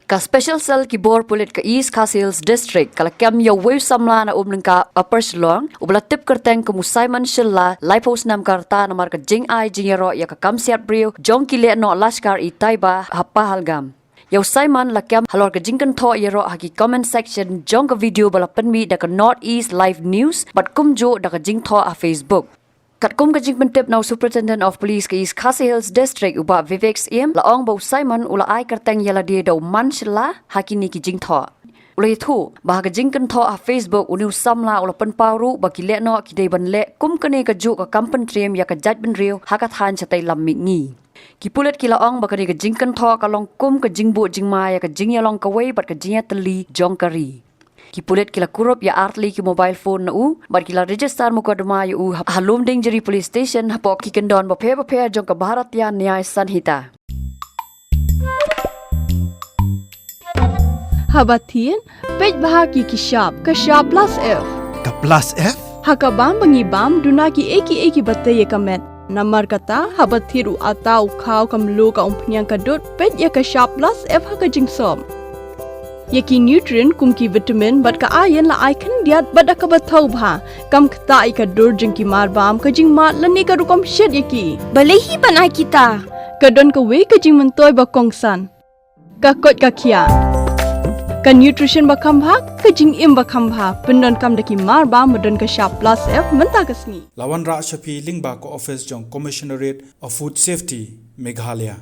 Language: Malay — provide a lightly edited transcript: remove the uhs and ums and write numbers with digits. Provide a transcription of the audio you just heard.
Ka special cell ki bor Pulit ka East Hills District kala kem ya wave Samla na Umlyngka Upper Shillong ubla tip kerteng ke Musaiman Shilla laipos nam karta na marka jing ai jing Ïaroh ya ka kamsiat brio jong ki Lehnoh lashkar I Taiba ha Pahalgam. Yaw Simon lakiam halor ka jingkan tho Ïaroh haki comment section jong ka video bala penmi da ka North East Live News bat kumjo da ka jing tho a Facebook. Kat kum ka jing pentip now Superintendent of Police ka East Hills District uba Vivek laong bau Simon ula ai kerteng yala dia da man shilla haki ni ki jing tho. Ula itu bahaga jingkan tho a Facebook uniu Samla ula penparu bagi Lehnoh ki dei ban le kum kene ka ju ka kampen trim ya ka jaj ben rio haka than chatai lam ngi. Ki Pulit ki laong bakari ka jingkan tho ka long kum ka jingbu jingmaya ka jingya long ka wei bat ka jingya teli jong kari. Ki Pulit ki la kurup ya artli ki mobile phone na u bat ki la register mukadama ya u halum ding jeri police station hapok ki kendon bape jong ka Bharatiya Nyay Sanhita. Habatin pej bahagi ki shop plus F. Ka plus F? Hakabam bangi bam dunaki eki batay kamet. Namar kata habathiru atau khau kamlu ka umpnyang kadut pej ya ka shop plus F haka jingsom. Yaki nutrient kum ki vitamin bat ka iron la icon diat bat ka bathau bha kam khta I ka dur jing ki mar bam ka jing mat lani ka rukom shed yaki. Balehi banai kita. Kadon ka we ka jing mentoy ba kongsan. Ka kot ka kia. Ka nutrition bakam bha ka jing im bakam bha pendon kam daki mar ba modon ka shop plus F menta kasni Lawan Ra Shafi Lingba ko office jong Commissionerate of Food Safety Meghalaya.